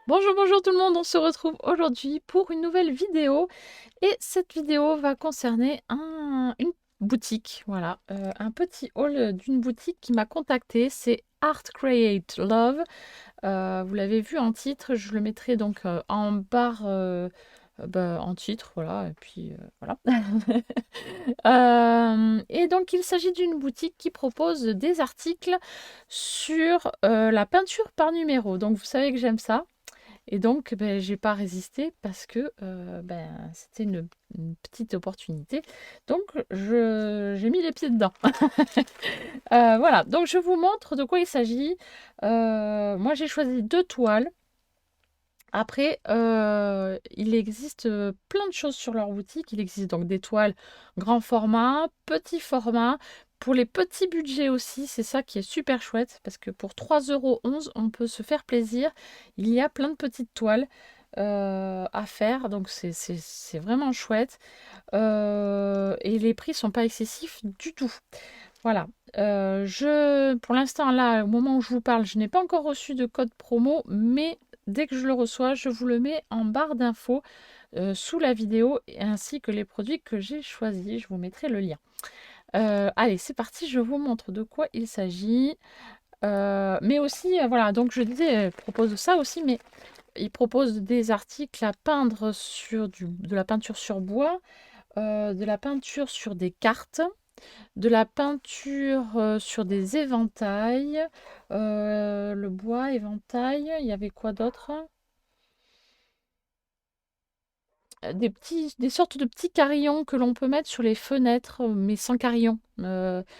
Bonjour, bonjour tout le monde, on se retrouve aujourd'hui pour une nouvelle vidéo et cette vidéo va concerner une boutique, voilà, un petit haul d'une boutique qui m'a contacté, c'est Art Create Love. Vous l'avez vu en titre, je le mettrai donc en barre en titre, voilà, et puis voilà. Et donc il s'agit d'une boutique qui propose des articles sur la peinture par numéro, donc vous savez que j'aime ça. Et donc, ben, j'ai pas résisté parce que c'était une petite opportunité. Donc, j'ai mis les pieds dedans. Voilà, donc je vous montre de quoi il s'agit. Moi, j'ai choisi deux toiles. Après, il existe plein de choses sur leur boutique. Il existe donc des toiles grand format, petit format. Pour les petits budgets aussi, c'est ça qui est super chouette parce que pour 3,11 €, on peut se faire plaisir. Il y a plein de petites toiles à faire, donc c'est vraiment chouette. Et les prix sont pas excessifs du tout. Voilà. Pour l'instant, là, au moment où je vous parle, je n'ai pas encore reçu de code promo, mais dès que je le reçois, je vous le mets en barre d'infos sous la vidéo, ainsi que les produits que j'ai choisis. Je vous mettrai le lien. Allez, c'est parti, je vous montre de quoi il s'agit. Mais aussi, voilà, donc je disais, propose ça aussi, mais il propose des articles à peindre sur de la peinture sur bois, de la peinture sur des cartes, de la peinture sur des éventails, le bois, éventail, il y avait quoi d'autre? Des sortes de petits carillons que l'on peut mettre sur les fenêtres, mais sans carillon.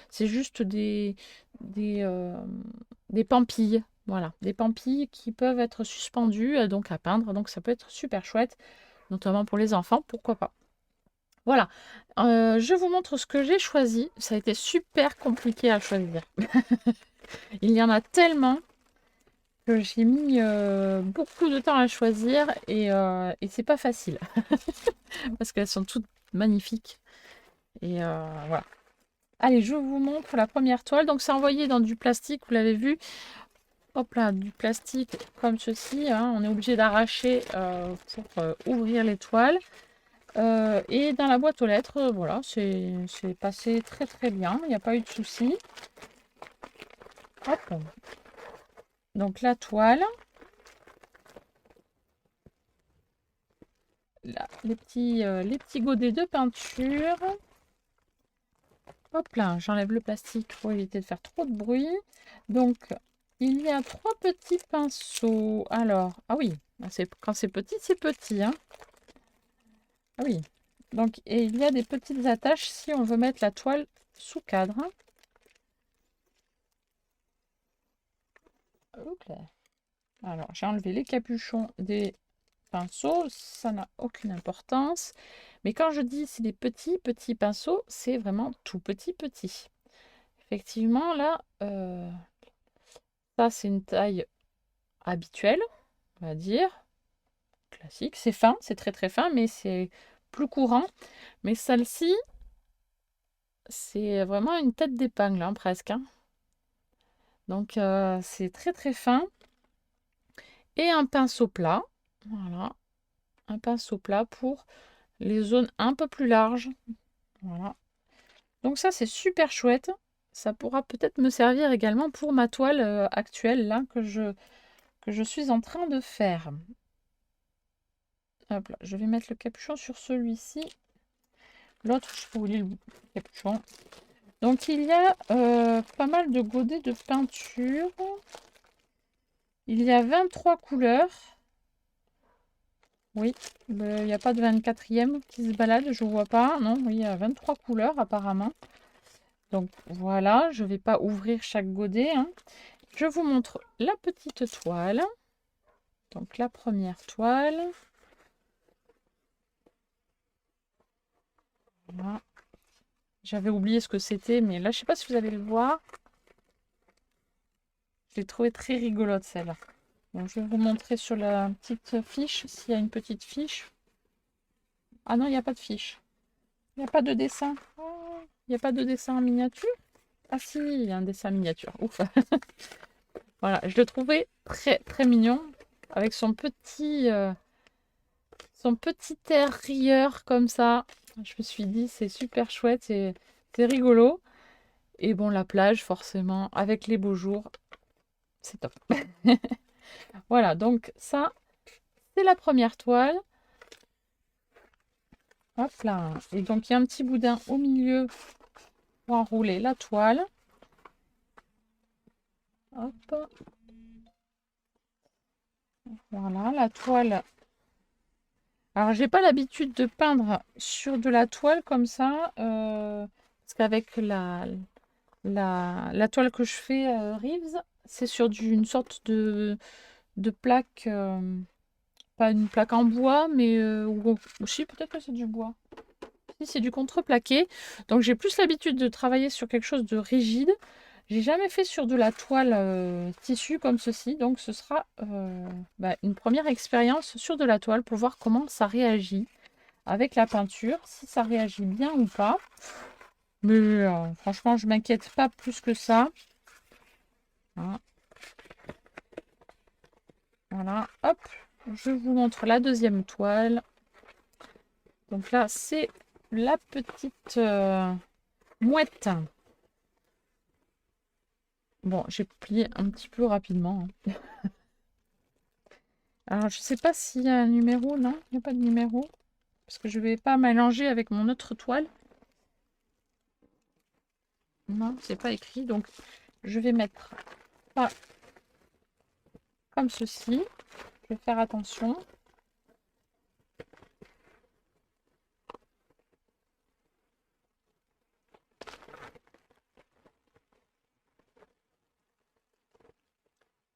C'est juste des, euh, des pampilles. Voilà, des pampilles qui peuvent être suspendues, donc à peindre. Donc ça peut être super chouette, notamment pour les enfants, pourquoi pas. Voilà, je vous montre ce que j'ai choisi. Ça a été super compliqué à choisir. Il y en a tellement que j'ai mis beaucoup de temps à choisir et c'est pas facile parce qu'elles sont toutes magnifiques. Et voilà. Allez, je vous montre la première toile. Donc c'est envoyé dans du plastique, vous l'avez vu. Hop là, du plastique comme ceci, hein. On est obligé d'arracher pour ouvrir les toiles. Et dans la boîte aux lettres, voilà, c'est passé très très bien. Il n'y a pas eu de souci. Hop. Donc la toile. Là, les petits godets de peinture. Hop là, j'enlève le plastique pour éviter de faire trop de bruit. Donc, il y a trois petits pinceaux. Alors, ah oui, quand c'est petit, hein. Ah oui. Donc, et il y a des petites attaches si on veut mettre la toile sous cadre, hein. Hop là. Alors, j'ai enlevé les capuchons des pinceaux, ça n'a aucune importance. Mais quand je dis c'est des petits, petits pinceaux, c'est vraiment tout petit, petit. Effectivement, là, ça c'est une taille habituelle, on va dire, classique. C'est fin, c'est très très fin, mais c'est plus courant. Mais celle-ci, c'est vraiment une tête d'épingle, hein, presque, hein. Donc c'est très très fin. Et un pinceau plat, voilà, un pinceau plat pour les zones un peu plus larges. Voilà. Donc ça, c'est super chouette. Ça pourra peut-être me servir également pour ma toile actuelle, là, que je suis en train de faire. Hop là, je vais mettre le capuchon sur celui-ci. L'autre, je sais pas où il est le capuchon. Donc il y a pas mal de godets de peinture. Il y a 23 couleurs. Oui, il n'y a pas de 24e qui se balade, je vois pas. Non, oui, il y a 23 couleurs apparemment. Donc voilà, je ne vais pas ouvrir chaque godet, hein. Je vous montre la petite toile. Donc la première toile. Voilà. J'avais oublié ce que c'était, mais là, je ne sais pas si vous allez le voir. Je l'ai trouvée très rigolote celle-là. Donc, je vais vous montrer sur la petite fiche, s'il y a une petite fiche. Ah non, il n'y a pas de fiche. Il n'y a pas de dessin. Oh, il n'y a pas de dessin en miniature. Ah si, il y a un dessin miniature. Ouf. Voilà, je le trouvais très très mignon. avec son petit air rieur comme ça. Je me suis dit, c'est super chouette, c'est rigolo. Et bon, la plage, forcément, avec les beaux jours, c'est top. Voilà, donc ça, c'est la première toile. Hop là. Et donc, il y a un petit boudin au milieu pour enrouler la toile. Hop. Voilà, la toile. Alors, j'ai pas l'habitude de peindre sur de la toile comme ça. Parce qu'avec la toile que je fais Reeves, c'est sur une sorte de plaque. Pas une plaque en bois, mais si, peut-être que c'est du bois. Si, c'est du contreplaqué. Donc j'ai plus l'habitude de travailler sur quelque chose de rigide. J'ai jamais fait sur de la toile tissu comme ceci. Donc ce sera une première expérience sur de la toile pour voir comment ça réagit avec la peinture, si ça réagit bien ou pas. Mais franchement, je m'inquiète pas plus que ça. Hein. Voilà, hop, je vous montre la deuxième toile. Donc là, c'est la petite mouette. Bon, j'ai plié un petit peu rapidement. Hein. Alors, je sais pas s'il y a un numéro. Non, il n'y a pas de numéro. Parce que je vais pas mélanger avec mon autre toile. Non, c'est pas écrit. Donc, je vais mettre pas comme ceci. Je vais faire attention.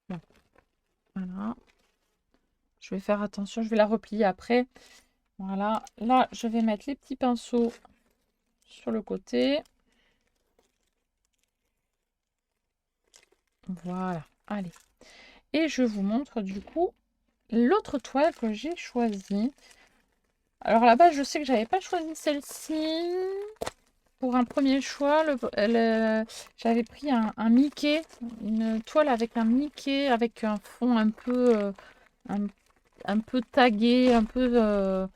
Bon, voilà. Je vais faire attention. Je vais la replier après. Voilà. Là, je vais mettre les petits pinceaux sur le côté. Voilà. Allez. Et je vous montre du coup l'autre toile que j'ai choisie. Alors là-bas, je sais que j'avais pas choisi celle-ci. Pour un premier choix, j'avais pris un Mickey, une toile avec un Mickey, avec un fond un peu tagué, un peu...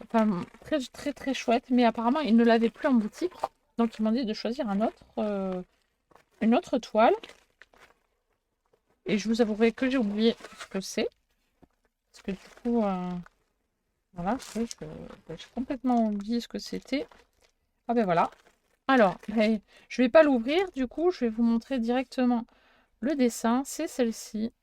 enfin, très, très, très chouette. Mais apparemment, ils ne l'avaient plus en boutique. Donc, ils m'ont dit de choisir une autre toile. Et je vous avouerai que j'ai oublié ce que c'est. Parce que du coup, voilà, j'ai complètement oublié ce que c'était. Ah ben voilà. Alors, ben, je ne vais pas l'ouvrir, du coup, je vais vous montrer directement le dessin. C'est celle-ci.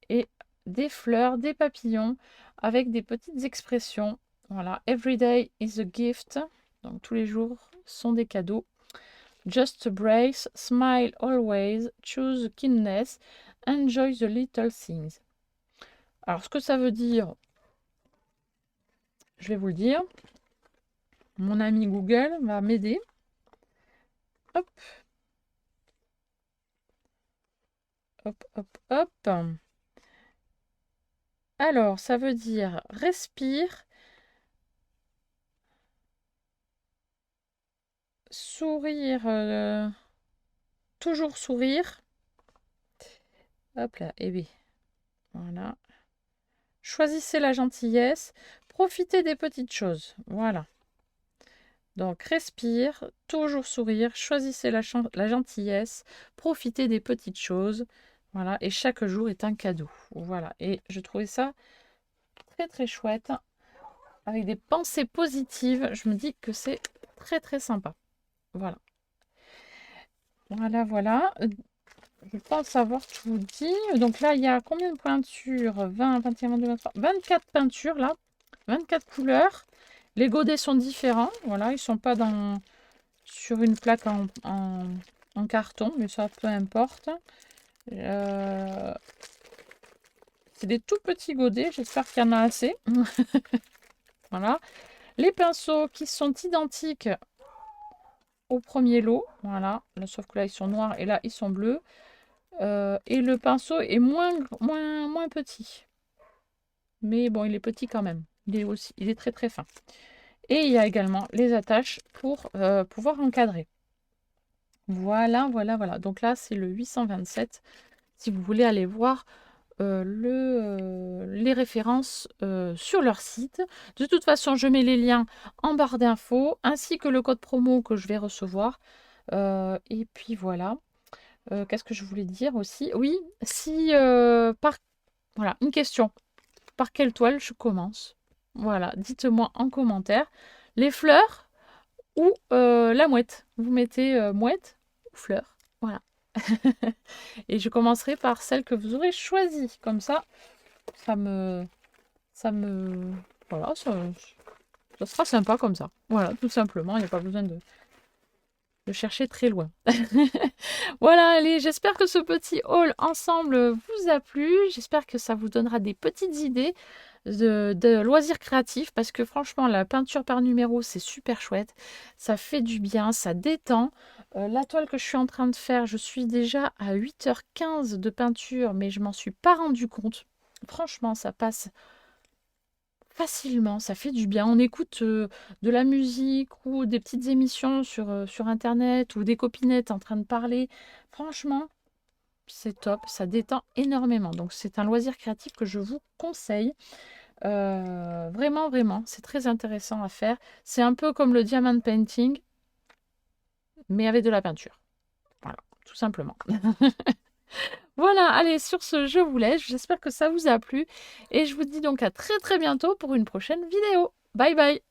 Et des fleurs, des papillons, avec des petites expressions. Voilà, every day is a gift. Donc, tous les jours sont des cadeaux. Just brace, smile always, choose kindness, enjoy the little things. Alors, ce que ça veut dire, je vais vous le dire. Mon ami Google va m'aider. Hop. Hop, hop, hop. Alors, ça veut dire respire, sourire, toujours sourire. Hop là, et oui. Voilà. Choisissez la gentillesse, profitez des petites choses. Voilà. Donc, respire, toujours sourire, choisissez la gentillesse, profitez des petites choses. Voilà. Et chaque jour est un cadeau. Voilà. Et je trouvais ça très très chouette. Avec des pensées positives. Je me dis que c'est très très sympa. Voilà. Voilà, voilà. Je pense avoir tout dit. Donc là, il y a combien de peintures? 20, 21, 22, 23, 24 peintures là. 24 couleurs. Les godets sont différents. Voilà, ils ne sont pas sur une plaque en carton, mais ça, peu importe. C'est des tout petits godets. J'espère qu'il y en a assez. Voilà. Les pinceaux qui sont identiques au premier lot. Voilà. Sauf que là, ils sont noirs et là, ils sont bleus. Et le pinceau est moins petit. Mais bon, il est petit quand même. Il est très très fin. Et il y a également les attaches pour pouvoir encadrer. Voilà, voilà, voilà. Donc là, c'est le 827. Si vous voulez aller voir les références sur leur site. De toute façon, je mets les liens en barre d'infos, ainsi que le code promo que je vais recevoir. Et puis voilà. Qu'est-ce que je voulais dire aussi? Oui, si voilà, une question. Par quelle toile je commence? Voilà, dites-moi en commentaire. Les fleurs ou la mouette? Vous mettez mouette ou fleur? Voilà. Et je commencerai par celle que vous aurez choisie. Comme ça me, voilà, ça sera sympa comme ça. Voilà, tout simplement. Il n'y a pas besoin de chercher très loin. Voilà, allez, j'espère que ce petit haul ensemble vous a plu. J'espère que ça vous donnera des petites idées de loisirs créatifs parce que franchement, la peinture par numéro, c'est super chouette. Ça fait du bien, ça détend. La toile que je suis en train de faire, je suis déjà à 8h15 de peinture, mais je m'en suis pas rendu compte. Franchement, ça passe facilement, ça fait du bien. On écoute de la musique ou des petites émissions sur Internet ou des copinettes en train de parler. Franchement, c'est top, ça détend énormément. Donc c'est un loisir créatif que je vous conseille. Vraiment, vraiment, c'est très intéressant à faire. C'est un peu comme le diamond painting, mais avec de la peinture. Voilà, tout simplement. Voilà, allez, sur ce, je vous laisse. J'espère que ça vous a plu. Et je vous dis donc à très très bientôt pour une prochaine vidéo. Bye bye!